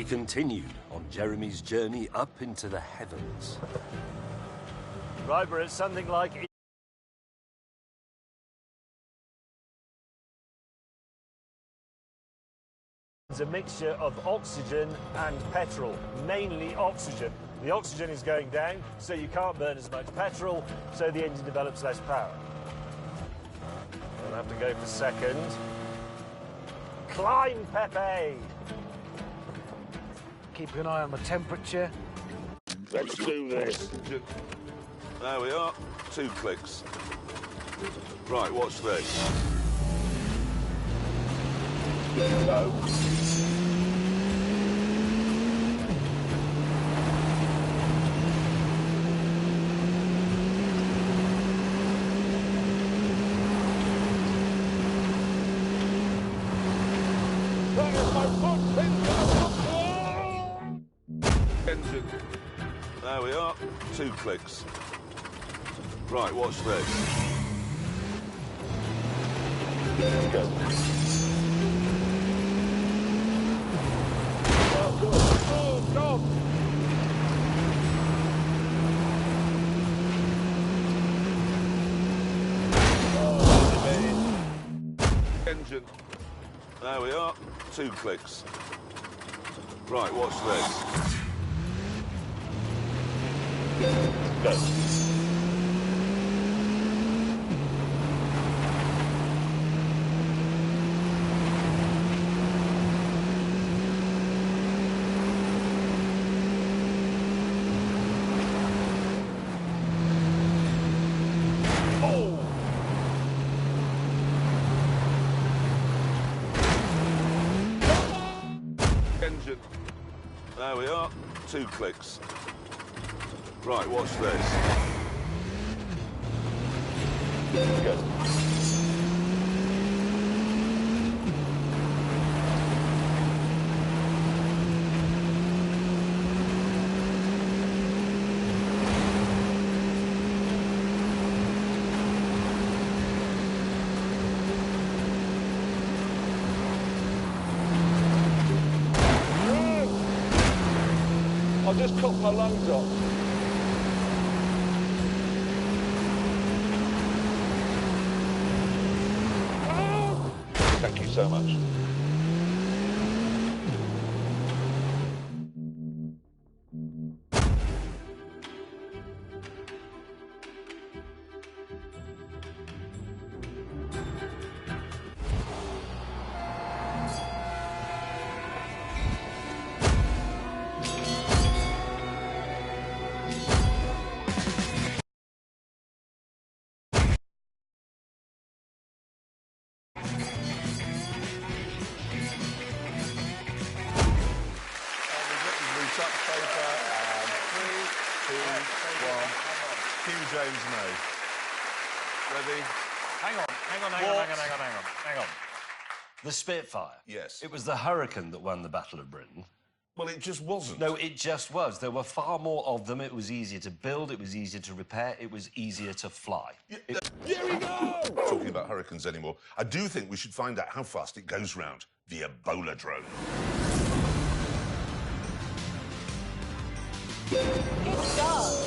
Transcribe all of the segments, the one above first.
We continued on Jeremy's journey up into the heavens. Right, we're at something like... It's a mixture of oxygen and petrol, mainly oxygen. The oxygen is going down, so you can't burn as much petrol, so the engine develops less power. We'll have to go for second. Climb, Pepe! Keep an eye on the temperature. Let's do this. There we are. 2 clicks. Right, watch this. Go. Engine. There we are. 2 clicks. Right, watch this. Go. Oh, God. Oh, God. Oh, engine. There we are. 2 clicks. Right, watch this. Go. Engine. There we are. 2 clicks. Right, watch this. Go. I just cut my lungs off. Thank you so much. James May. Ready? Hang on. The Spitfire. Yes. It was the Hurricane that won the Battle of Britain. Well, it just wasn't. No, it just was. There were far more of them. It was easier to build. It was easier to repair. It was easier to fly. Here we go! Talking about hurricanes anymore, I do think we should find out how fast it goes round the Ebola drone. Good job.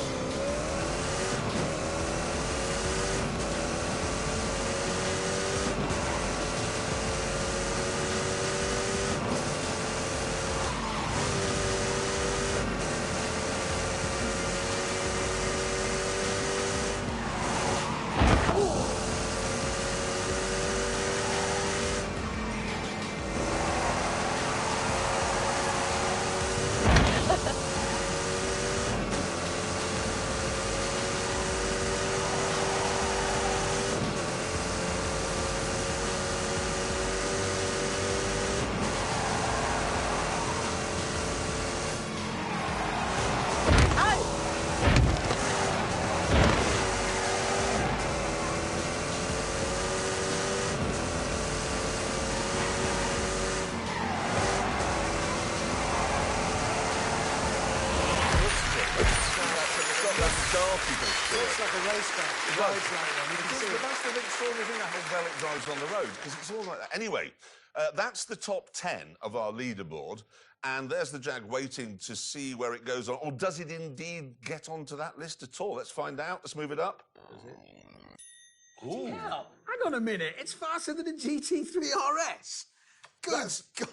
Looks like a race car. It rides like one. You can see it. That's the extraordinary thing, how well it drives on the road, because it's all like that. Anyway, that's the top 10 of our leaderboard, And there's the Jag waiting to see where it goes on. Or does it indeed get onto that list at all? Let's find out. Let's move it up. Ooh. Yeah. Hang on a minute. It's faster than a GT3 RS. Good God.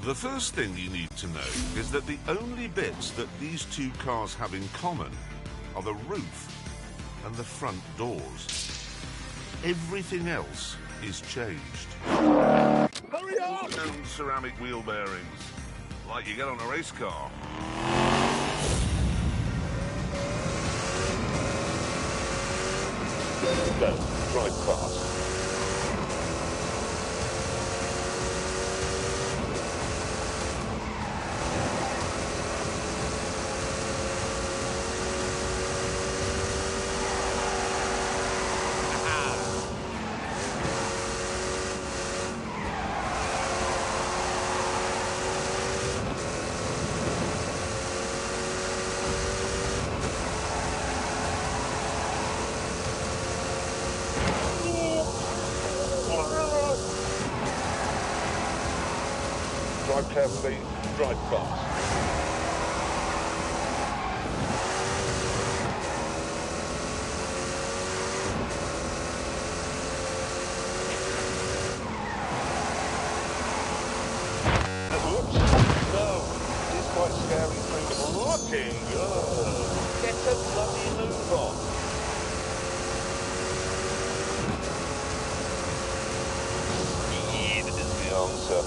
The first thing you need to know is that the only bits that these two cars have in common are the roof and the front doors. Everything else is changed. Hurry up! Stone ceramic wheel bearings, like you get on a race car. Don't drive fast. Drive carefully, drive fast. Whoops, no, it's quite scary through looking. Get a bloody move on. Speed is the answer.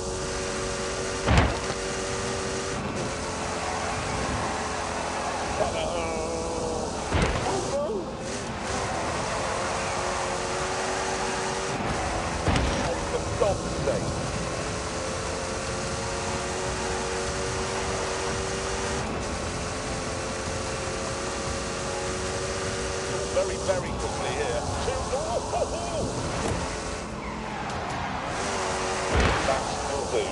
Very, very quickly here. That will do.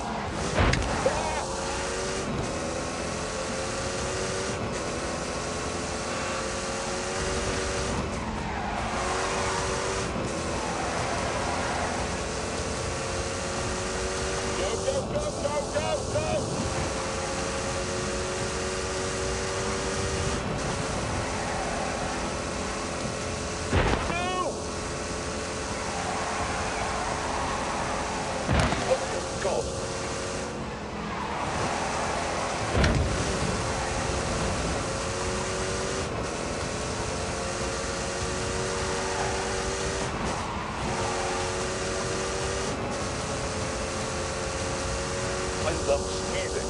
I love speeding.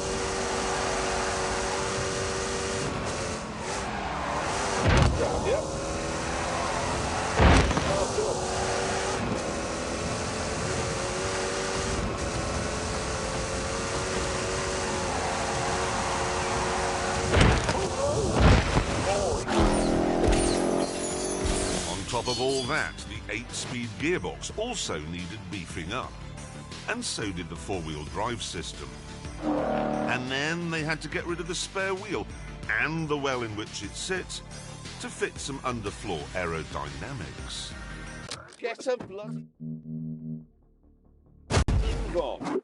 Yep. On top of all that, the 8-speed gearbox also needed beefing up. And so did the four-wheel drive system. And then they had to get rid of the spare wheel and the well in which it sits to fit some underfloor aerodynamics. Get a bloody move on.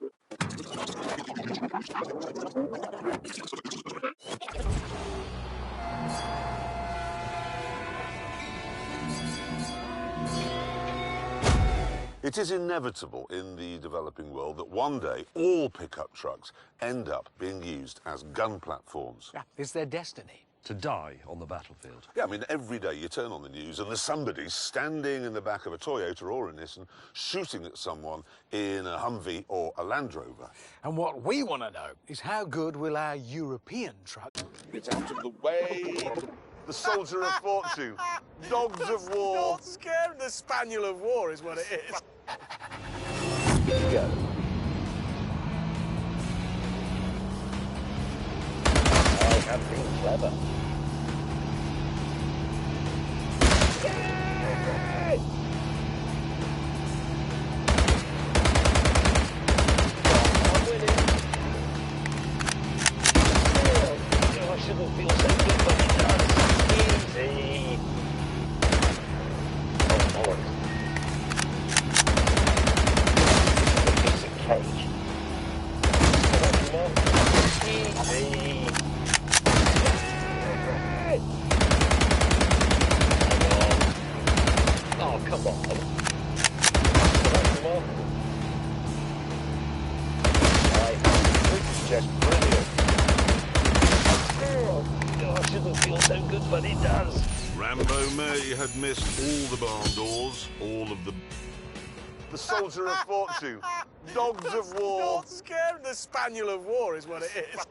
It is inevitable in the developing world that one day all pickup trucks end up being used as gun platforms. Yeah, it's their destiny. To die on the battlefield. Yeah, I mean, every day you turn on the news and there's somebody standing in the back of a Toyota or a Nissan shooting at someone in a Humvee or a Land Rover. And what we want to know is how good will our European truck... Get out of the way! The soldier of fortune. Dogs of war. Not scared, the spaniel of war is what it is. Go. I have been clever. Shouldn't feel so good, but it does. Easy. Oh, bollocks. A piece of cake. Easy. Oh, come on. That's remarkable. This is just brilliant. Oh, I shouldn't feel so good, but it does. Rambo May had missed all the barn doors, all of the... The soldier of fortune. Dogs of war. Not scared. The spaniel of war is what it is.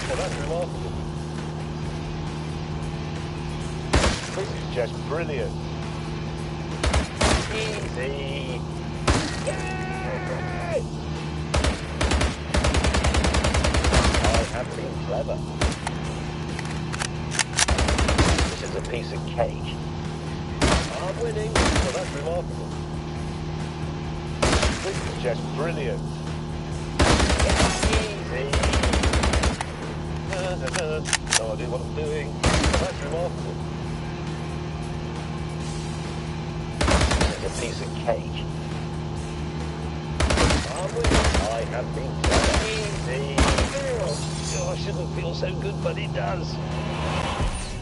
Well, that's remarkable. This is just brilliant. Easy. I have been clever. This is a piece of cake. I'm winning. Well, that's remarkable. This is just brilliant. Easy. No idea what I'm doing. Well, that's remarkable. This is a piece of cake. I have been easy. Oh, I shouldn't feel so good, but it does.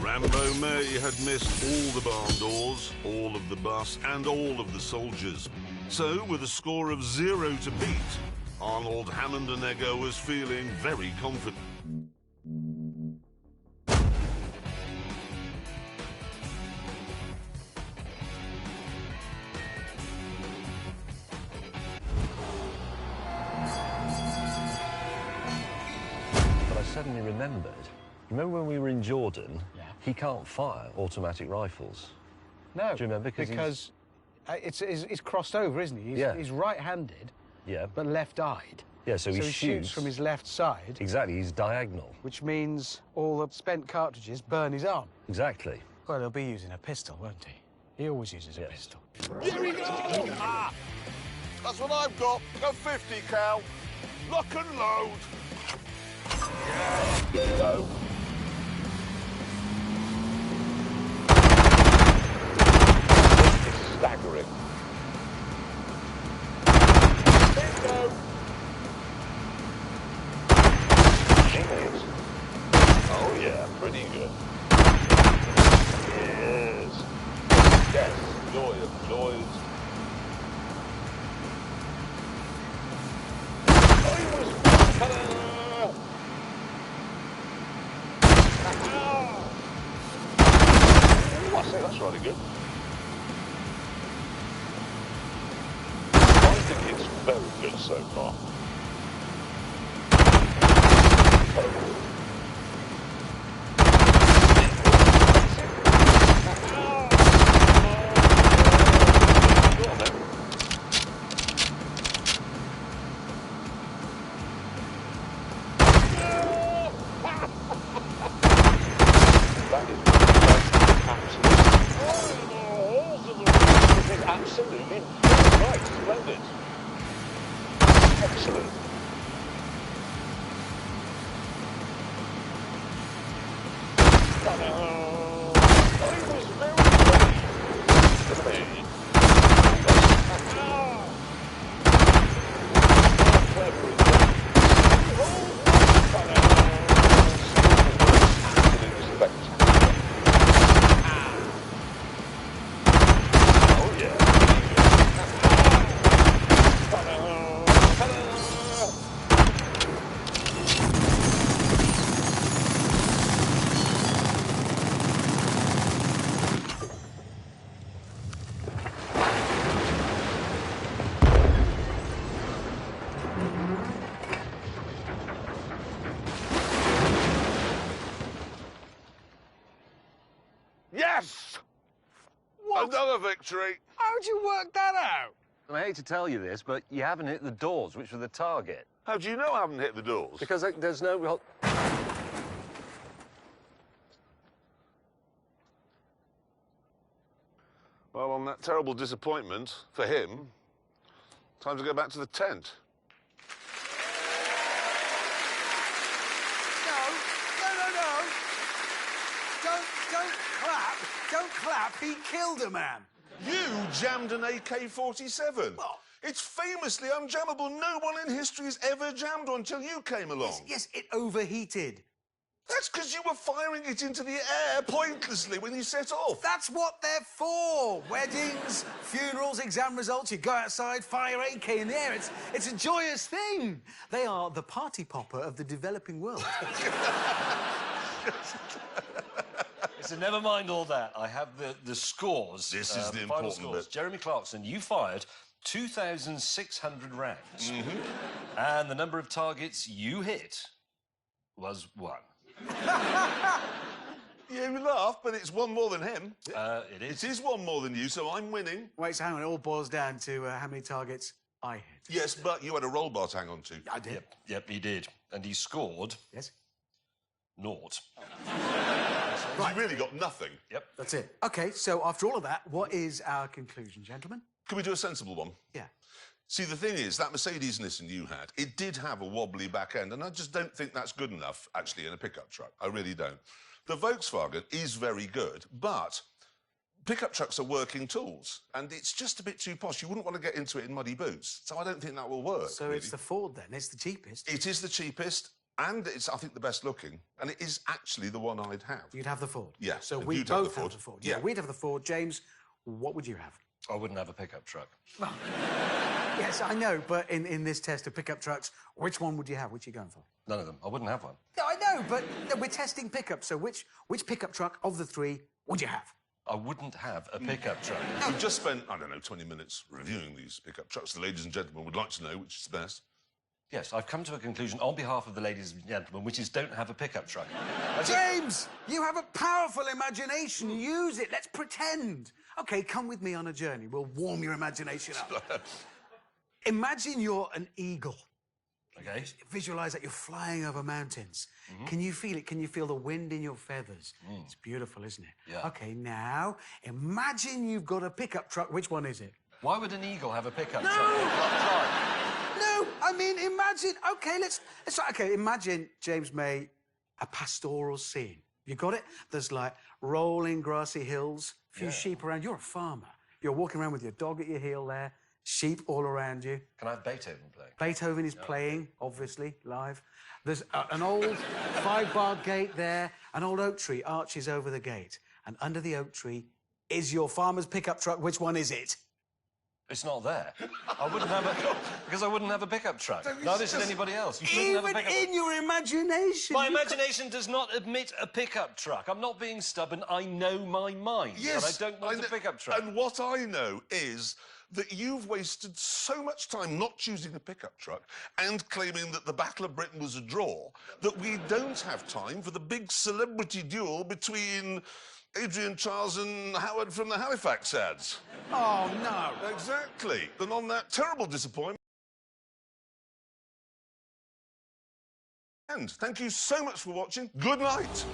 Rambo May had missed all the barn doors, all of the bus, and all of the soldiers. So, with a score of 0 to beat, Arnold Hammondenegger was feeling very confident. Suddenly remembered. Remember when we were in Jordan? Yeah. He can't fire automatic rifles. No. Do you remember? Because it's crossed over, isn't he? He's right-handed, Yeah. but left-eyed. Yeah, so he shoots from his left side, Exactly, he's diagonal. which means all the spent cartridges burn his arm. Exactly. Well, he'll be using a pistol, won't he? He always uses a Yes. pistol. Here we go! Ah, that's what I've got. Go 50 cal. Lock and load. Yeah, here we go. This is staggering. Bingo. Genius. Oh yeah, pretty good. Yes. Yes, joy of joys. I was... Ta-da! I say that's really good. I think it's very good so far. Go on then. That is absolutely right, splendid. Excellent. I was very ready. Clever, isn't it? Absolutely spectacular. Oh yeah. Yes! What? Another victory. How'd you work that out? And I hate to tell you this, but you haven't hit the doors, which were the target. How do you know I haven't hit the doors? Because there's no real... Well, on that terrible disappointment for him, time to go back to the tent. No. Don't clap. Don't clap. He killed a man. You jammed an AK-47. What? It's famously unjammable. No one in history has ever jammed one until you came along. Yes, it overheated. That's because you were firing it into the air pointlessly when you set off. That's what they're for. Weddings, funerals, exam results. You go outside, fire AK in the air. It's a joyous thing. They are the party popper of the developing world. So never mind all that. I have the scores. This is the final important scores. bit. Jeremy Clarkson, you fired 2,600 rounds. And the number of targets you hit was 1. You laugh, but it's one more than him. It is. It is one more than you, so I'm winning. Wait, so hang on. It all boils down to how many targets I hit. Yes, but you had a roll bar to hang on to. I did. Yep, he did. And he scored Yes. 0. You really got nothing. Yep. That's it. OK, so after all of that, what is our conclusion, gentlemen? Can we do a sensible one? Yeah. See, the thing is, that Mercedes Nissan you had, it did have a wobbly back end, and I just don't think that's good enough, actually, in a pickup truck. I really don't. The Volkswagen is very good, but pickup trucks are working tools, and it's just a bit too posh. You wouldn't want to get into it in muddy boots, so I don't think that will work. So really. it's the Ford, then? It's the cheapest? It is the cheapest, and it's, I think, the best looking, and it is actually the one I'd have. You'd have the Ford? Yeah, So and we you'd have both the have Ford. the Ford. Yeah. We'd have the Ford. James, what would you have? I wouldn't have a pickup truck. Yes, I know, but in this test of pickup trucks, which one would you have? Which are you going for? None of them. I wouldn't have one. No, I know, but we're testing pickups, so which pickup truck of the 3 would you have? I wouldn't have a pickup truck. We've just spent, I don't know, 20 minutes reviewing these pickup trucks. The ladies and gentlemen would like to know which is the best. Yes, I've come to a conclusion on behalf of the ladies and gentlemen, which is don't have a pickup truck. James, you have a powerful imagination. Use it. Let's pretend. OK, come with me on a journey. We'll warm your imagination up. Imagine you're an eagle. OK? Visualise that you're flying over mountains. Can you feel it? Can you feel the wind in your feathers? It's beautiful, isn't it? Yeah. OK, now, imagine you've got a pickup truck. Which one is it? Why would an eagle have a pickup No! truck? No, I mean, imagine... OK, OK, imagine, James May, a pastoral scene. You got it? There's, like, rolling grassy hills, a few sheep around. You're a farmer. You're walking around with your dog at your heel there, sheep all around you. Can I have Beethoven play? Beethoven is playing, obviously, live. There's an old 5-bar gate there. An old oak tree arches over the gate. And under the oak tree is your farmer's pickup truck. Which one is it? It's not there. I wouldn't have a... Because I wouldn't have a pickup truck. Neither should anybody else. You shouldn't have a Even pickup in your imagination. My imagination does not admit a pickup truck. I'm not being stubborn. I know my mind. Yes, And I don't want a pickup truck. And what I know is that you've wasted so much time not choosing a pickup truck and claiming that the Battle of Britain was a draw that we don't have time for the big celebrity duel between Adrian Charles and Howard from the Halifax ads. Oh, no. Exactly. And on that terrible disappointment... And thank you so much for watching. Good night.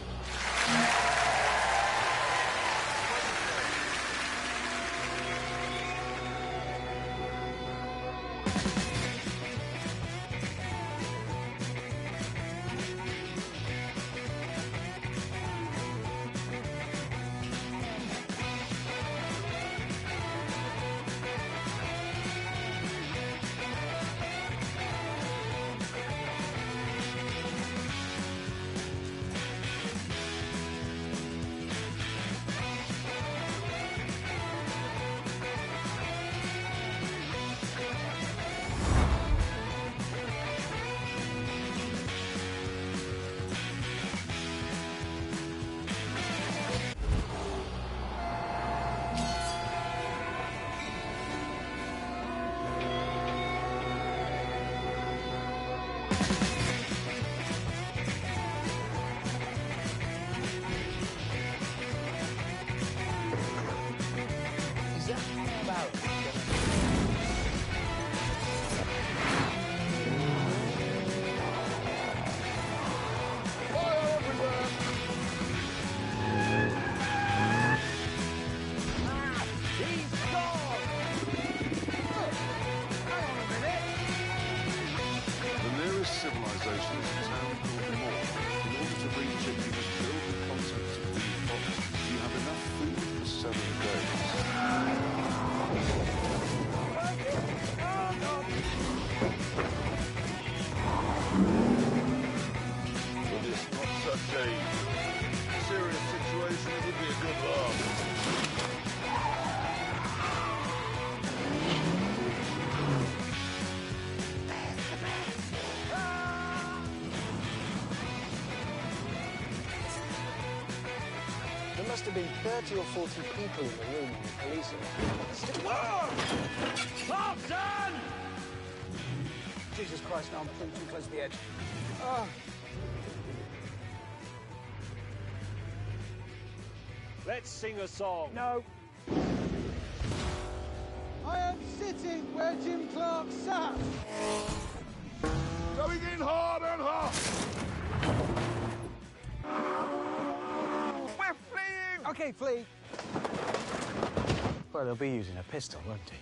good laugh. There must have been 30 or 40 people in the room when the police arrived. Clarkson! Jesus Christ, no, I'm too close to the edge. Ah. Let's sing a song. No. I am sitting where Jim Clark sat. Going in hard and hard. We're fleeing. OK, flee. Well, they'll be using a pistol, won't he?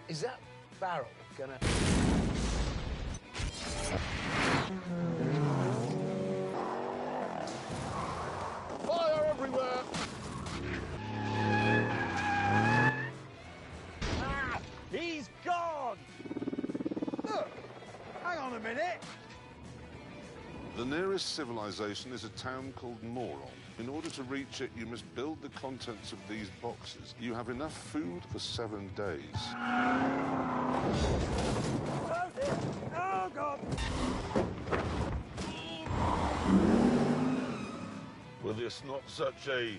Is that barrel gonna... Fire everywhere. Ah, he's gone! Look, hang on a minute. The nearest civilization is a town called Moron. In order to reach it, you must build the contents of these boxes. You have enough food for 7 days. Oh, dear. Oh, God! Were this not such a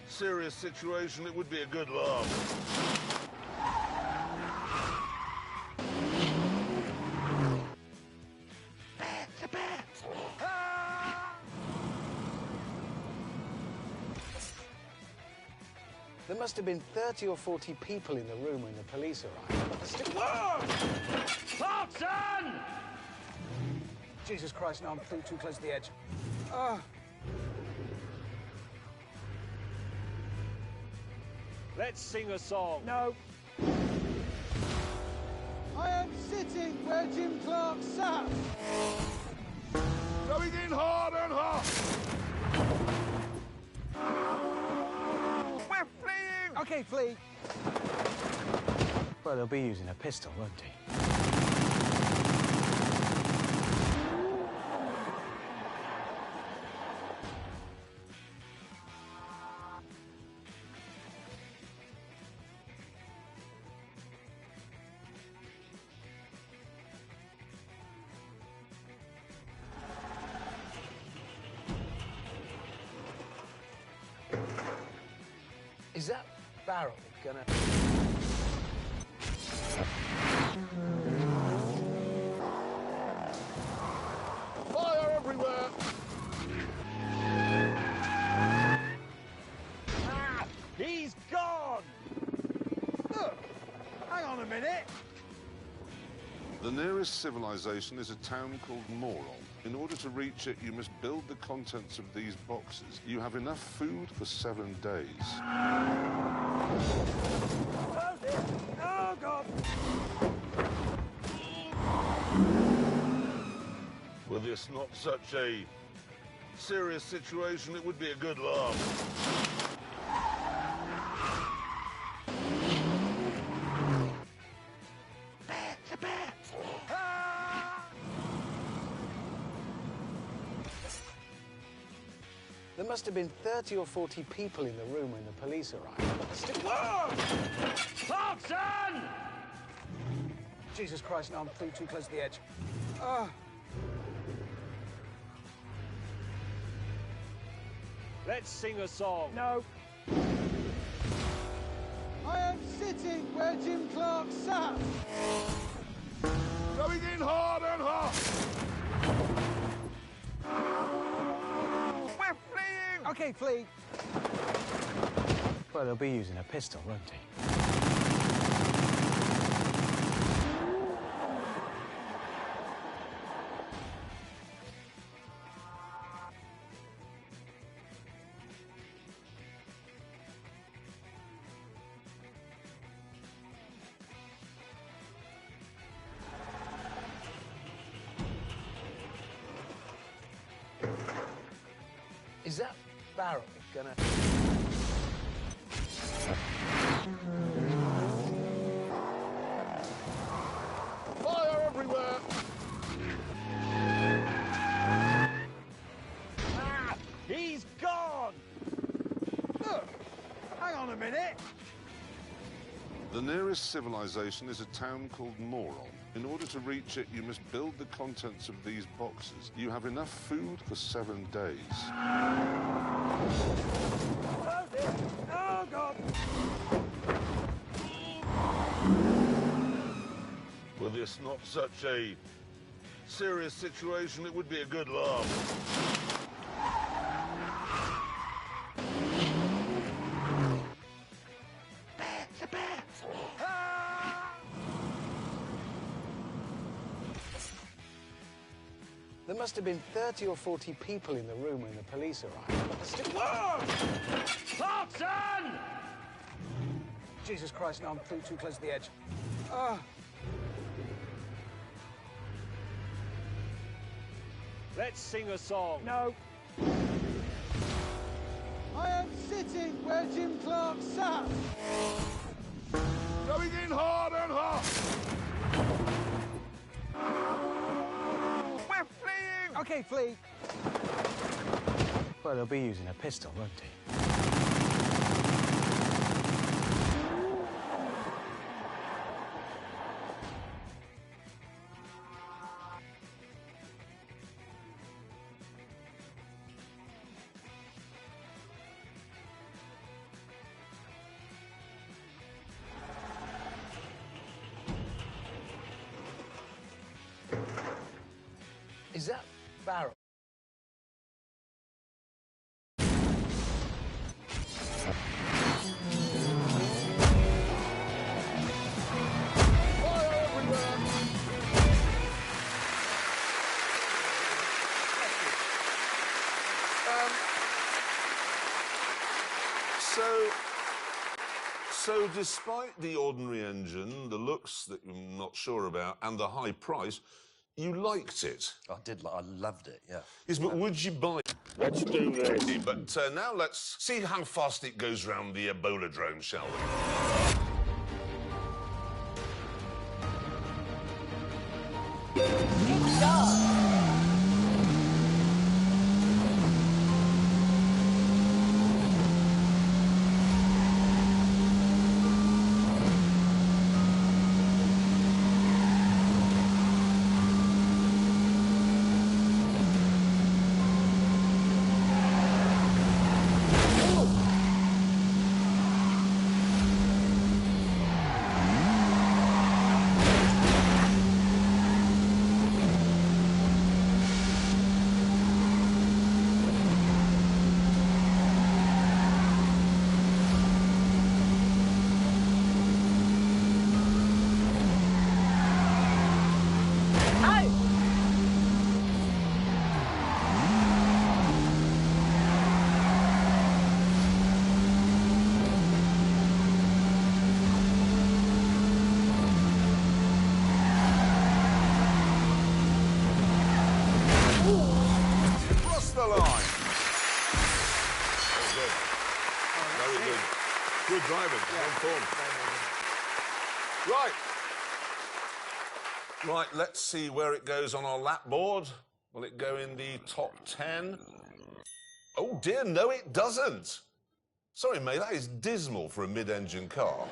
serious situation, it would be a good laugh. There must have been 30 or 40 people in the room when the police arrived. Clarkson! Jesus Christ, no, I'm too close to the edge. Ah. Let's sing a song. No. I am sitting where Jim Clark sat. Going in hard and hard. We're fleeing. OK, flee. Well, they'll be using a pistol, won't he? Is that barrel gonna... Fire everywhere. Ah, he's gone! Look, hang on a minute. The nearest civilization is a town called Moron. In order to reach it, you must build the contents of these boxes. You have enough food for 7 days. Oh, dear. Oh, God! Were this not such a serious situation, it would be a good laugh. There must have been 30 or 40 people in the room when the police arrived. Clarkson! Jesus Christ, no, I'm too close to the edge. Ah. Let's sing a song. No. I am sitting where Jim Clark sat. Going in hard and hard. We're fleeing. OK, flee. Well, they'll be using a pistol, won't he? Is that barrel gonna... Fire everywhere! Ah! He's gone! Look! Hang on a minute! The nearest civilization is a town called Moron. In order to reach it, you must build the contents of these boxes. You have enough food for 7 days. Oh, dear. Oh, God! Were this not such a serious situation, it would be a good laugh. There must have been 30 or 40 people in the room when the police arrived. Whoa! Clarkson! Jesus Christ, no, I'm too close to the edge. Let's sing a song. No. I am sitting where Jim Clark sat. Going in hard and hard! We're fleeing! OK, flee. Well, they'll be using a pistol, won't they? Is that barrel? So despite the ordinary engine, the looks that you're not sure about, and the high price, you liked it. I did. I loved it. Yeah. Yes, but would you buy it? Let's do this. But now let's see how fast it goes round the Ebola drone, shall we? It does. Across the line. Very good. Very good. Good driving. On form. Right. Right, let's see where it goes on our lap board. Will it go in the top 10? Oh dear, no it doesn't. Sorry, mate, that is dismal for a mid-engine car.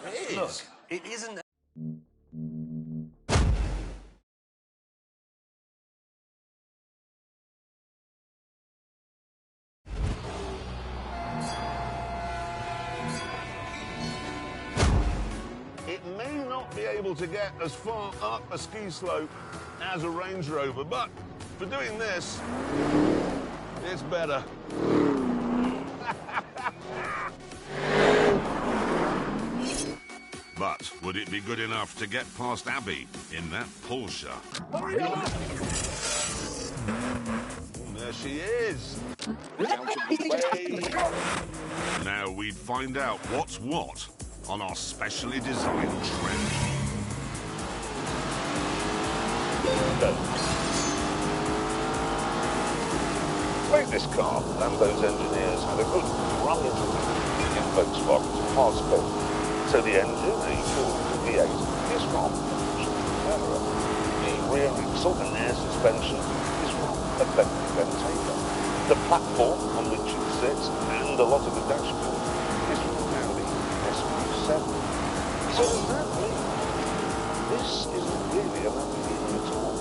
It is. Look, it isn't. It may not be able to get as far up a ski slope as a Range Rover, but for doing this, it's better. But would it be good enough to get past Abby in that Porsche? Hurry up! There she is. Now we'd find out what's what on our specially designed trend. Wait, this car, Lambo's engineers had a good rummage in Volkswagen's parts bin. So the engine, a 4-litre V8, is from Ferrari. The rear axle and air suspension is from a Bentley Bentayga. The platform on which it sits and a lot of the dashboard is from an Audi SQ7. So does that mean this isn't really a Lamborghini at all?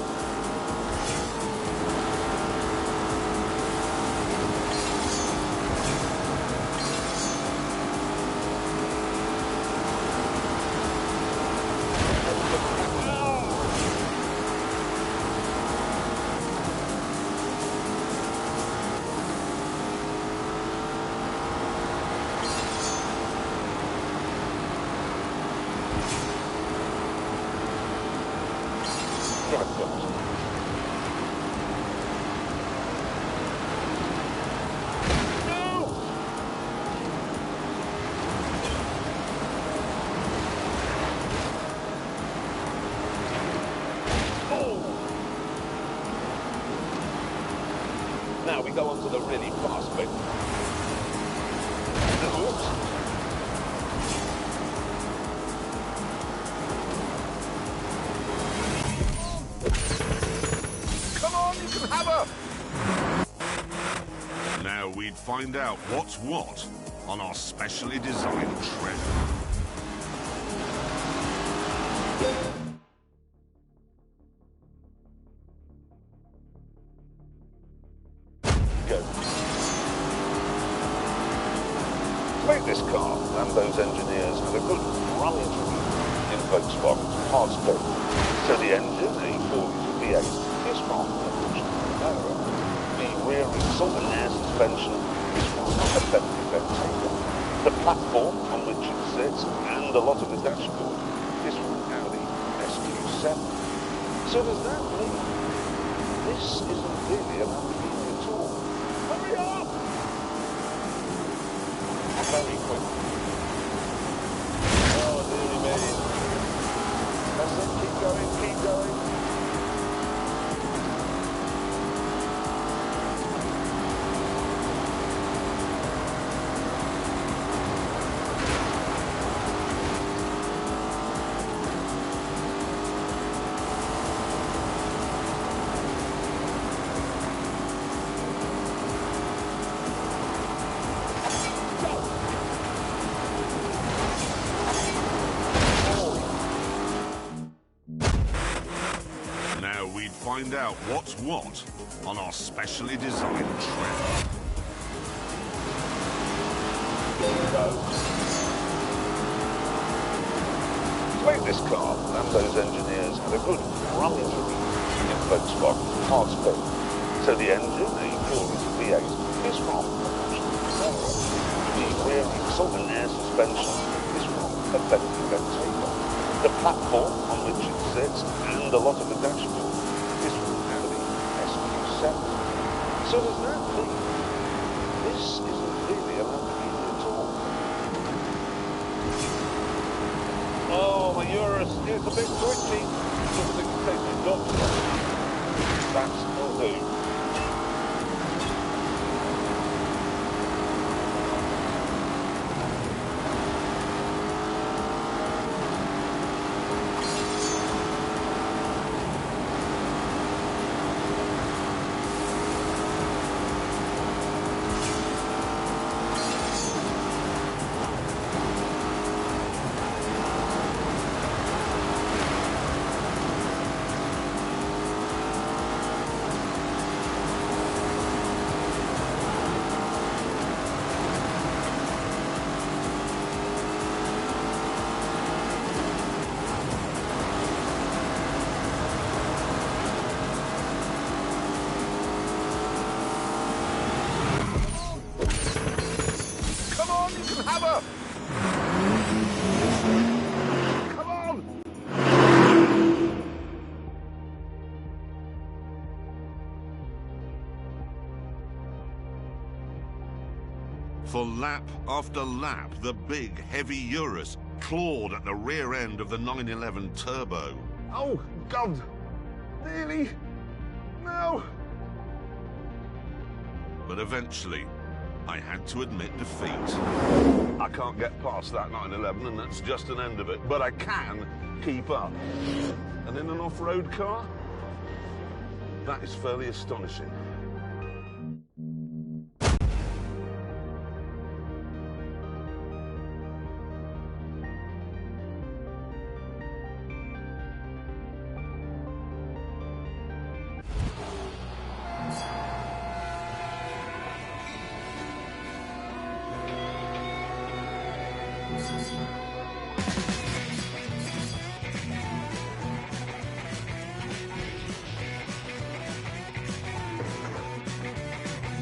Now we go on to the really fast bit. Oops. Come on, you can have her! Now we'd find out what's what on our specially designed tread. To make this car, Lambo's engineers had a good rummage in Volkswagen's parts bin. So the engine, a 4-litre V8, is from Ferrari. The rear axle and air suspension is from a Bentley Bentayga. The platform on which it sits and a lot of the dashboard is from an Audi SQ7. So does that mean this isn't really a Lamborghini at all? Hurry up! Very quick. Oh, dearie me. That's it, keep going, keep going. Now we'd find out what's what on our specially designed tread. To make this car, Lambo's engineers had a good rummage in Volkswagen's parts bin. So the engine, a 4-litre V8, is from Ferrari. The rear axle and air suspension is from a Bentley Bentayga. The platform on which it sits and a lot of the dashboard is from an Audi SQ7. So does that mean this isn't really a Lamborghini at all? Oh, my Urus, it's a bit twitchy. Looks like it's taking a doctor. That's will do. Have her! Come on! For lap after lap, the big, heavy Urus clawed at the rear end of the 911 Turbo. Oh, God! Really? No! But eventually, I had to admit defeat. I can't get past that 911, and that's just an end of it. But I can keep up. And in an off-road car, that is fairly astonishing.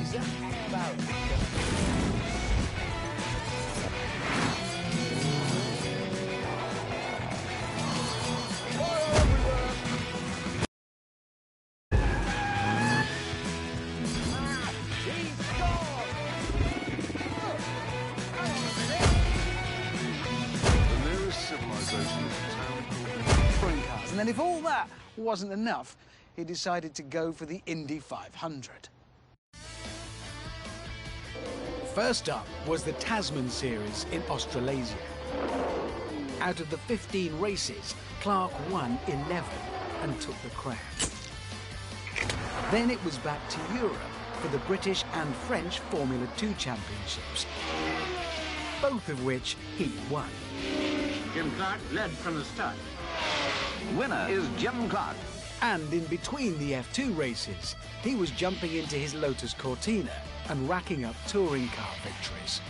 Is that about? The nearest civilization is a town called... touring cars. And then if all that wasn't enough, he decided to go for the Indy 500. First up was the Tasman Series in Australasia. Out of the 15 races, Clark won 11 and took the crown. Then it was back to Europe for the British and French Formula 2 championships, both of which he won. Jim Clark led from the start. Winner is Jim Clark. And in between the F2 races, he was jumping into his Lotus Cortina and racking up touring car victories.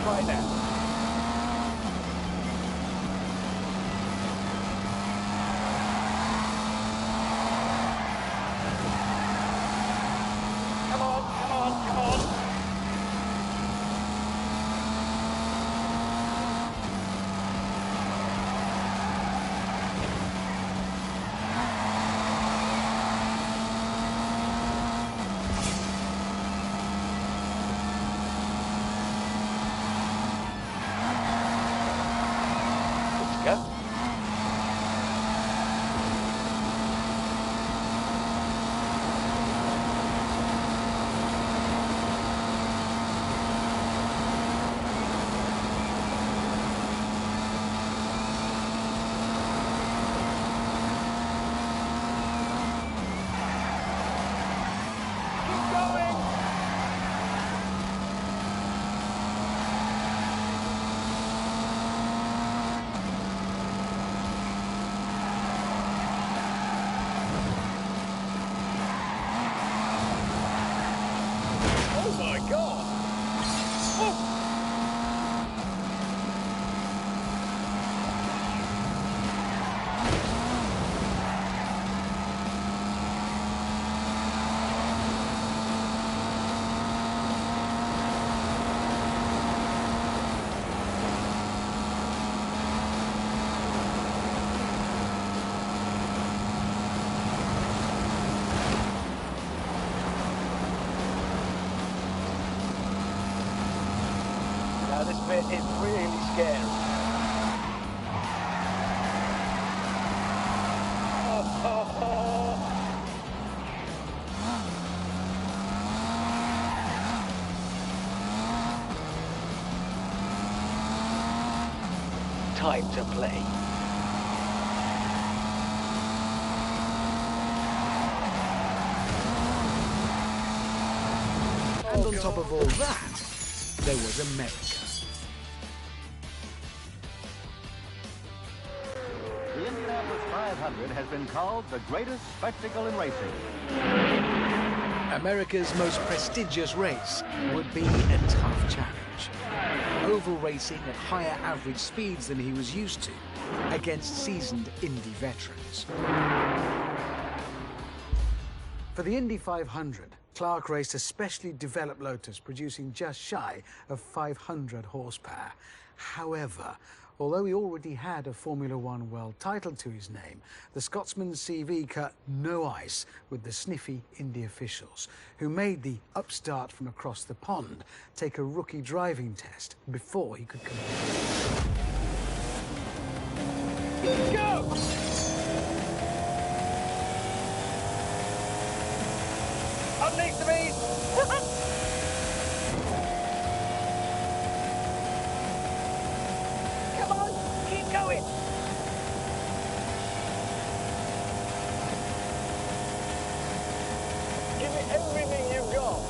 Right now. Come on, come on, come on. Go. Keep going. Oh my God! Oh. Now this bit is really scary. Time to play. And on top of all that, there was America. The Indianapolis 500 has been called the greatest spectacle in racing. America's most prestigious race would be a tough challenge. Oval racing at higher average speeds than he was used to against seasoned Indy veterans. For the Indy 500, Clark raced a specially developed Lotus producing just shy of 500 horsepower. However, although he already had a Formula One world title to his name, the Scotsman's CV cut no ice with the sniffy Indy officials, who made the upstart from across the pond take a rookie driving test before he could compete. Go! Up next to me! Come on, keep going! Give it everything you've got.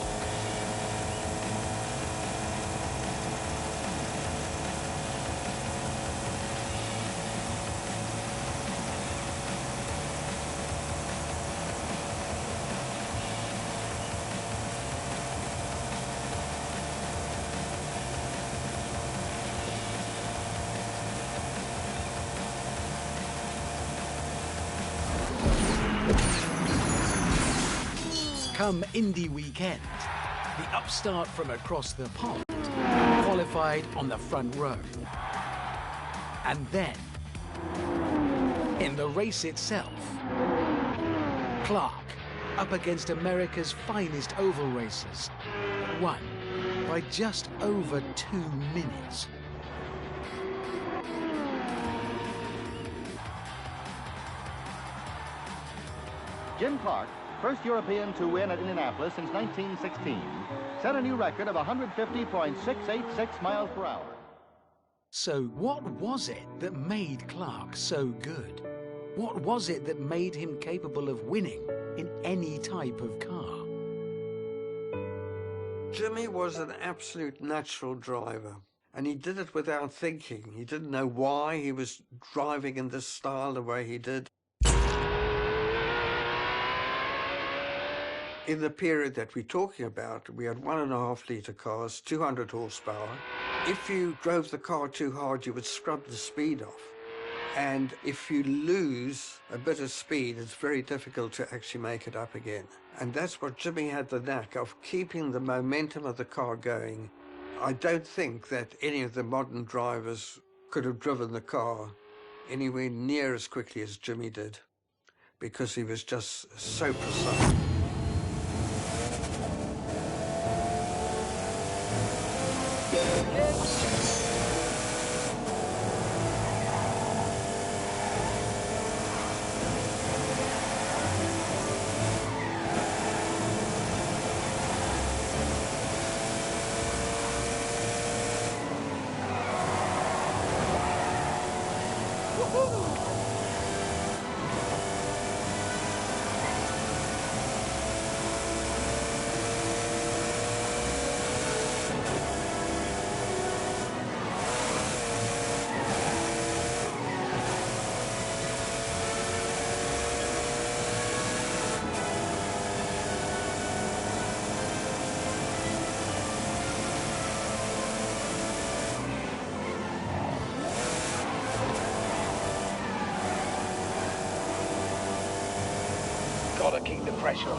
Come Indy weekend, the upstart from across the pond qualified on the front row. And then, in the race itself, Clark, up against America's finest oval racers, won by just over 2 minutes. Jim Clark, first European to win at Indianapolis since 1916, set a new record of 150.686 miles per hour. So what was it that made Clark so good? What was it that made him capable of winning in any type of car? Jimmy was an absolute natural driver, and he did it without thinking. He didn't know why he was driving in this style the way he did. In the period that we're talking about, we had 1.5 litre cars, 200 horsepower. If you drove the car too hard, you would scrub the speed off. And if you lose a bit of speed, it's very difficult to actually make it up again. And that's what Jimmy had the knack of, keeping the momentum of the car going. I don't think that any of the modern drivers could have driven the car anywhere near as quickly as Jimmy did, because he was just so precise. Gotta keep the pressure on.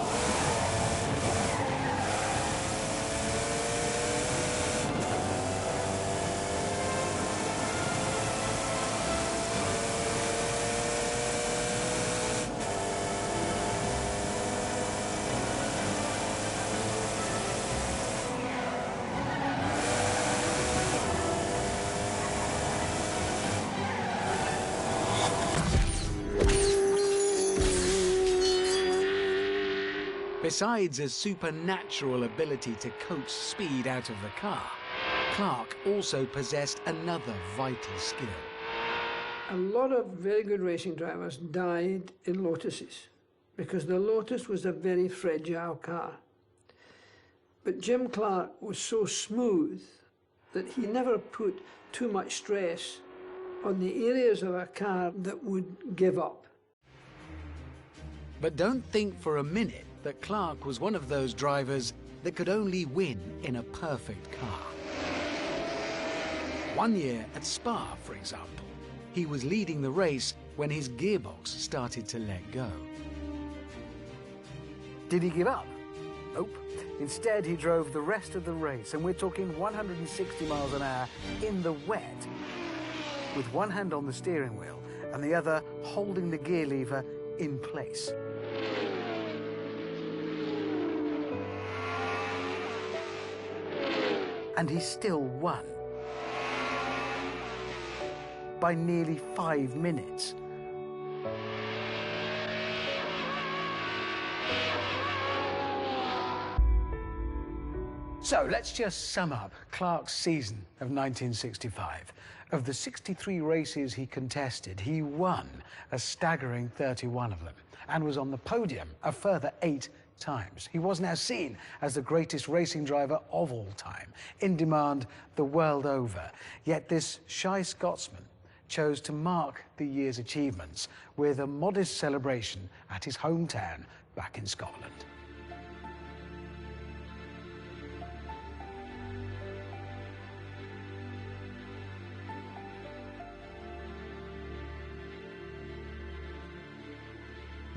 Besides a supernatural ability to coax speed out of the car, Clark also possessed another vital skill. A lot of very good racing drivers died in Lotuses because the Lotus was a very fragile car. But Jim Clark was so smooth that he never put too much stress on the areas of a car that would give up. But don't think for a minute that Clark was one of those drivers that could only win in a perfect car. One year at Spa, for example, he was leading the race when his gearbox started to let go. Did he give up? Nope. Instead, he drove the rest of the race, and we're talking 160 miles an hour in the wet, with one hand on the steering wheel and the other holding the gear lever in place. And he still won. By nearly 5 minutes. So let's just sum up Clark's season of 1965. Of the 63 races he contested, he won a staggering 31 of them and was on the podium a further 8 times. He was now seen as the greatest racing driver of all time, in demand the world over. Yet this shy Scotsman chose to mark the year's achievements with a modest celebration at his hometown back in Scotland.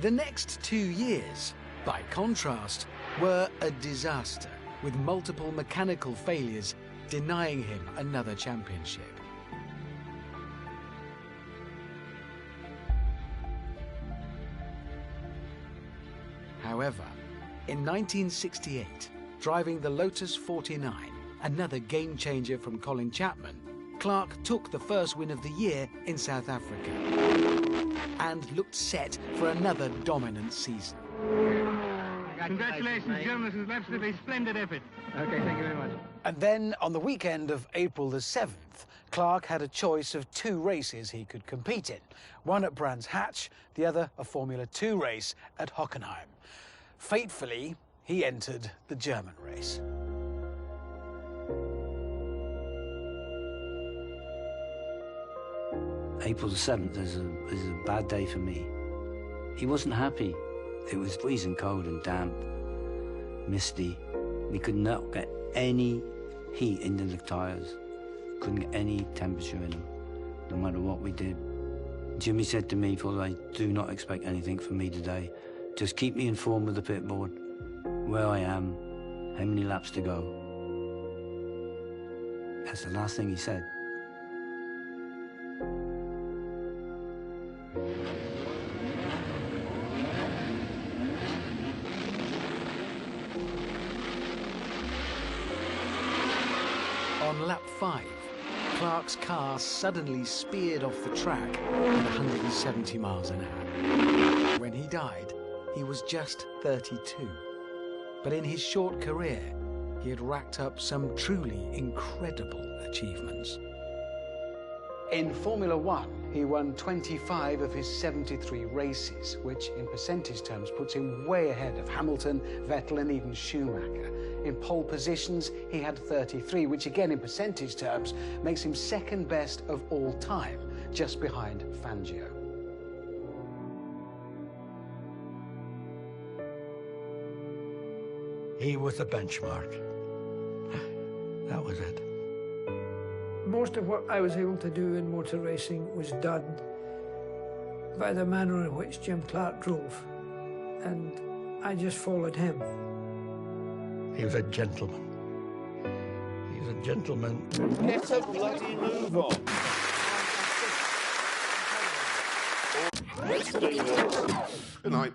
The next 2 years, by contrast, were a disaster, with multiple mechanical failures denying him another championship. However, in 1968, driving the Lotus 49, another game-changer from Colin Chapman, Clark took the first win of the year in South Africa and looked set for another dominant season. Congratulations, Jim. This is absolutely splendid effort. Okay, thank you very much. And then, on the weekend of April the 7th, Clark had a choice of 2 races he could compete in. One at Brands Hatch, the other a Formula 2 race at Hockenheim. Fatefully, he entered the German race. April the 7th is a bad day for me. He wasn't happy. It was freezing cold and damp, misty. We could not get any heat into the tyres. Couldn't get any temperature in them, no matter what we did. Jimmy said to me, "Father, I do not expect anything from me today. Just keep me informed with the pit board, where I am, how many laps to go." That's the last thing he said. On lap 5, Clark's car suddenly speared off the track at 170 miles an hour. When he died, he was just 32. But in his short career, he had racked up some truly incredible achievements. In Formula 1, he won 25 of his 73 races, which in percentage terms puts him way ahead of Hamilton, Vettel and even Schumacher. In pole positions, he had 33, which again in percentage terms makes him second best of all time, just behind Fangio. He was the benchmark. That was it. Most of what I was able to do in motor racing was done by the manner in which Jim Clark drove, and I just followed him. He was a gentleman. He was a gentleman. Get a bloody move on. Good night.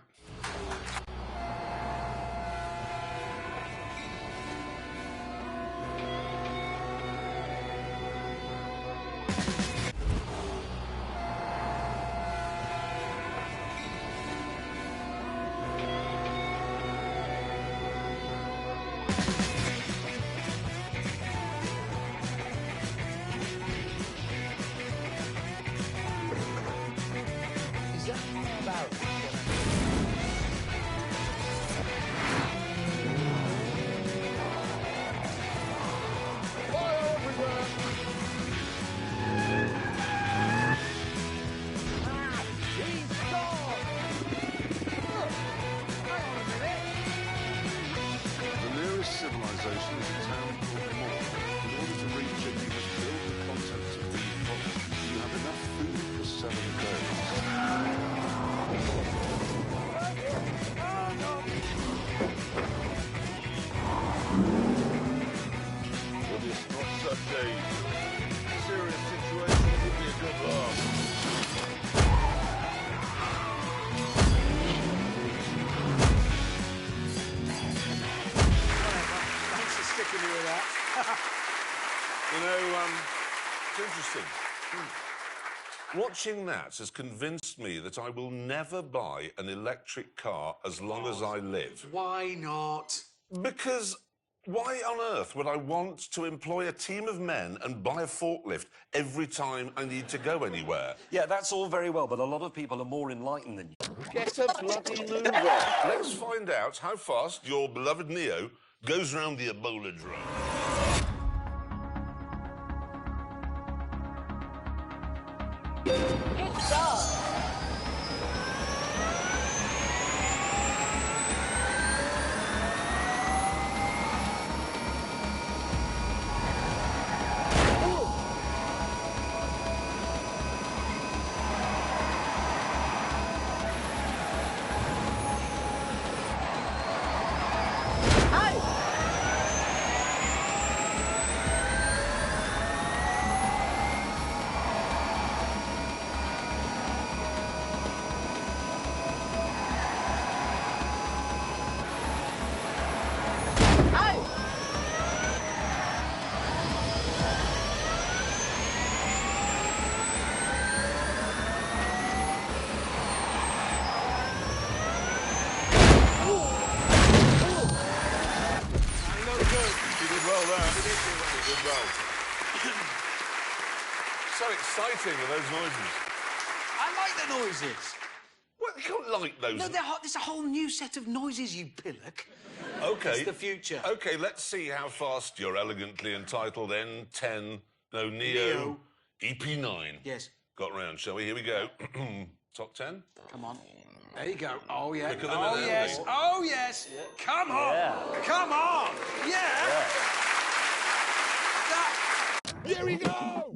Watching that has convinced me that I will never buy an electric car as long as I live. Why not? Because why on earth would I want to employ a team of men and buy a forklift every time I need to go anywhere? Yeah, that's all very well, but a lot of people are more enlightened than you. Get a bloody move on. Let's find out how fast your beloved Neo goes round the Ebola drone. Hit start. So exciting with those noises. I like the noises. Well, you can't like those. No, there's a whole new set of noises, you pillock. OK. It's the future. OK, let's see how fast your elegantly entitled Neo EP9 Yes. got round, shall we? Here we go. Top 10? Come on. There you go. Oh, yeah. Quicker than Oh, an yes. owl. Oh, yes. Yeah. Come on. Yeah. Come on. Yeah. Here we go!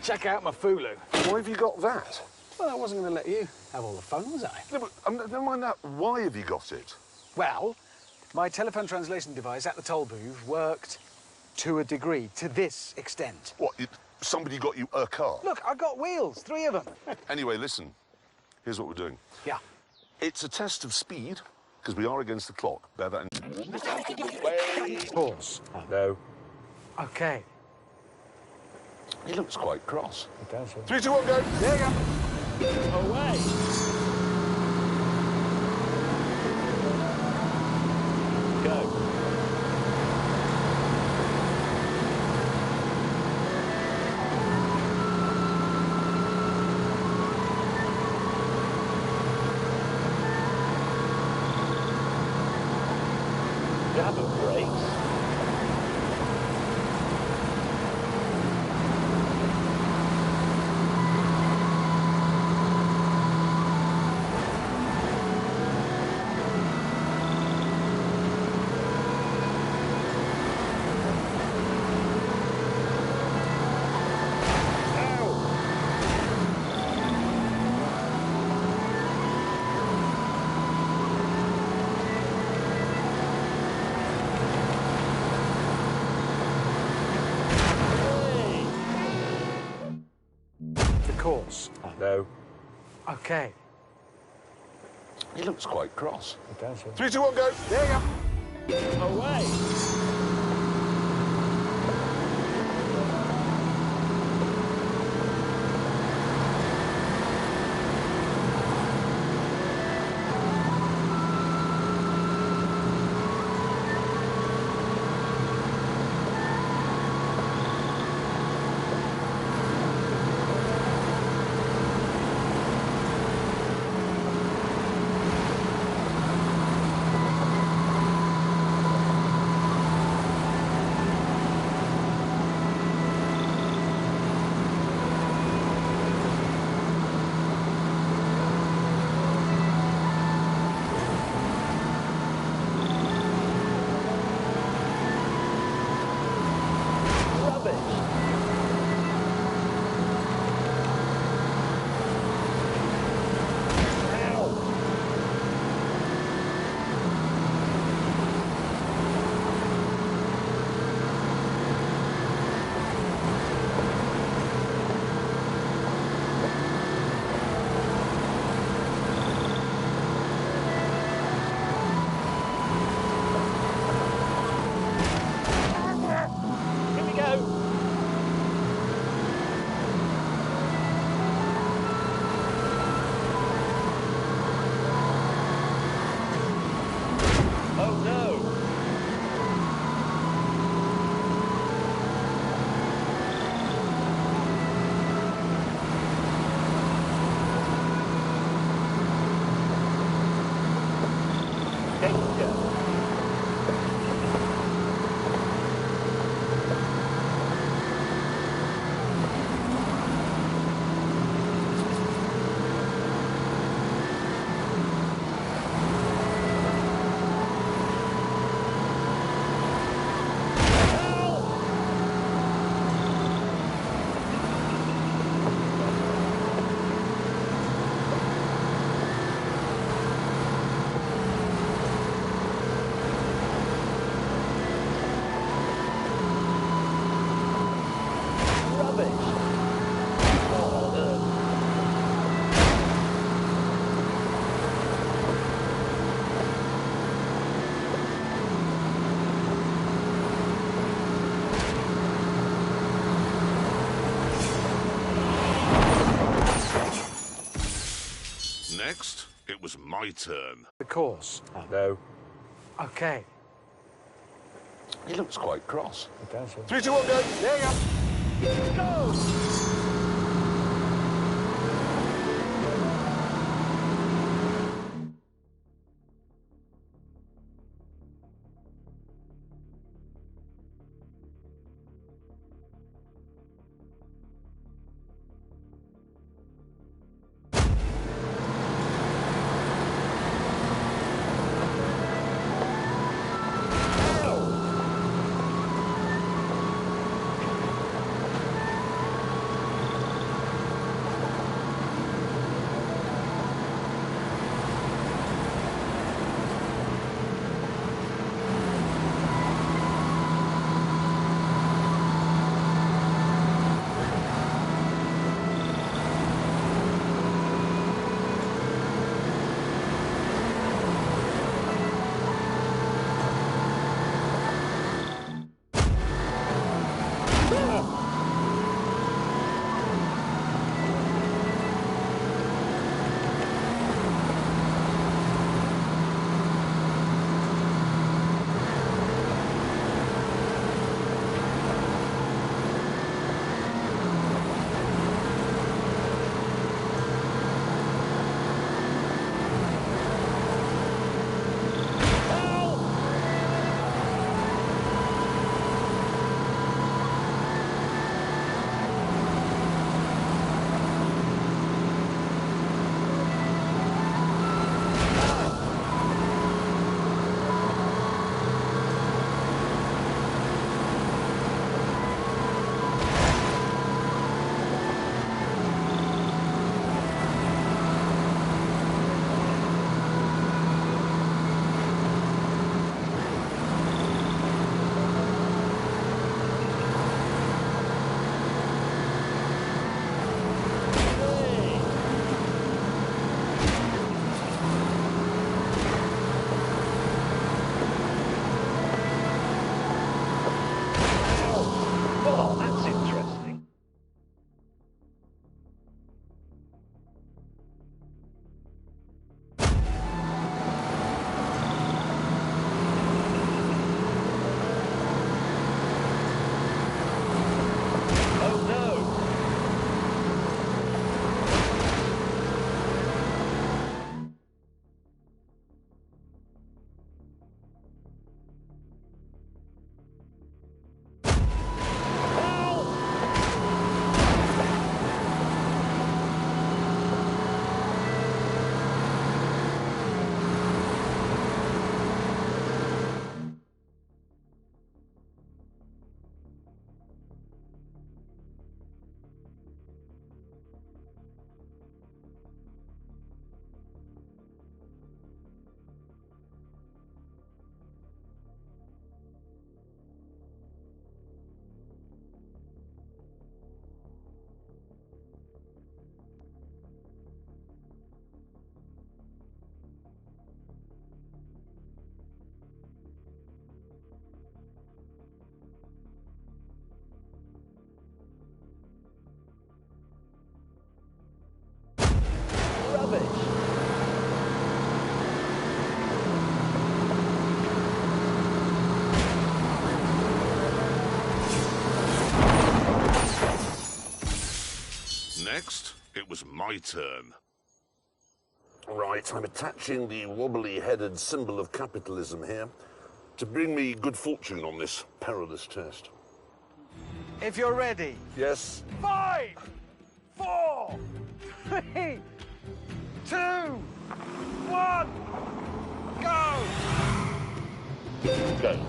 Check out my Fulu. Why have you got that? Well, I wasn't going to let you have all the fun, was I? No, but never mind that. Why have you got it? Well, my telephone translation device at the toll booth worked to a degree, to this extent. What, somebody got you a car? Look, I got wheels, 3 of them. Anyway, listen. Here's what we're doing. Yeah. It's a test of speed, because we are against the clock. Bear that in... Pause. No. OK. He looks quite cross. It does. 3, 2, 1, go! There you go. Away. Go. Grab a brakes. Course. No. OK. He looks quite cross. It does. 3, 2, 1, go! There you go. Away. Next, it was my turn. The course. No. Okay. He looks quite cross. It does. 3, 2, 1, go. There you go. Go! Next, it was my turn. Right, I'm attaching the wobbly-headed symbol of capitalism here to bring me good fortune on this perilous test. If you're ready. Yes. 5, 4, 3, 2, 1, go! Go.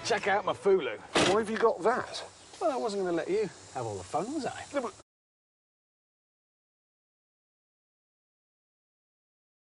Check out my Fulu. Why have you got that? Well, I wasn't going to let you have all the fun, was I? No, but